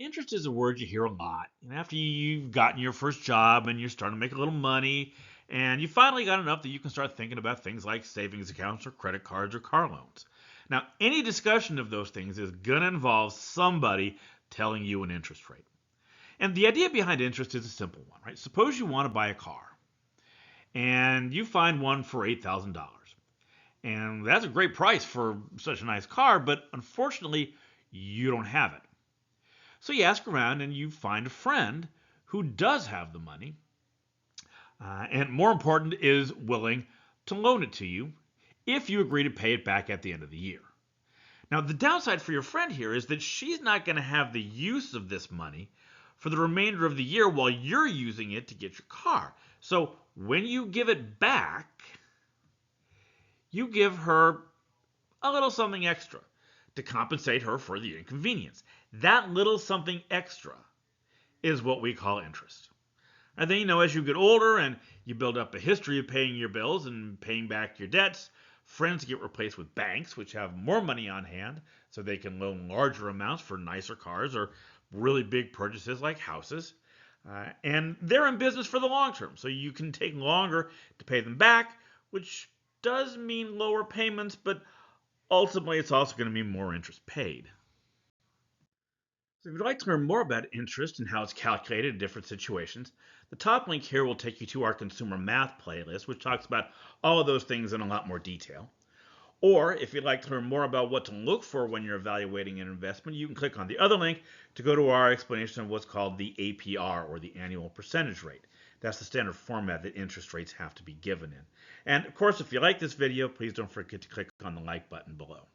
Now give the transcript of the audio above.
Interest is a word you hear a lot. And after you've gotten your first job and you're starting to make a little money, and you finally got enough that you can start thinking about things like savings accounts or credit cards or car loans. Now, any discussion of those things is going to involve somebody telling you an interest rate. And the idea behind interest is a simple one, right? Suppose you want to buy a car and you find one for $8,000. And that's a great price for such a nice car, but unfortunately, you don't have it. So you ask around and you find a friend who does have the money, and more important, is willing to loan it to you if you agree to pay it back at the end of the year. Now, the downside for your friend here is that she's not going to have the use of this money for the remainder of the year while you're using it to get your car. So when you give it back, you give her a little something extra to compensate her for the inconvenience. That little something extra is what we call interest. And then, as you get older and you build up a history of paying your bills and paying back your debts, friends get replaced with banks, which have more money on hand, so they can loan larger amounts for nicer cars or really big purchases like houses. And they're in business for the long term, so you can take longer to pay them back, which does mean lower payments, but ultimately it's also going to mean more interest paid. So if you'd like to learn more about interest and how it's calculated in different situations, the top link here will take you to our consumer math playlist, which talks about all of those things in a lot more detail. Or if you'd like to learn more about what to look for when you're evaluating an investment, you can click on the other link to go to our explanation of what's called the APR, or the annual percentage rate. That's the standard format that interest rates have to be given in. And of course, if you like this video, please don't forget to click on the like button below.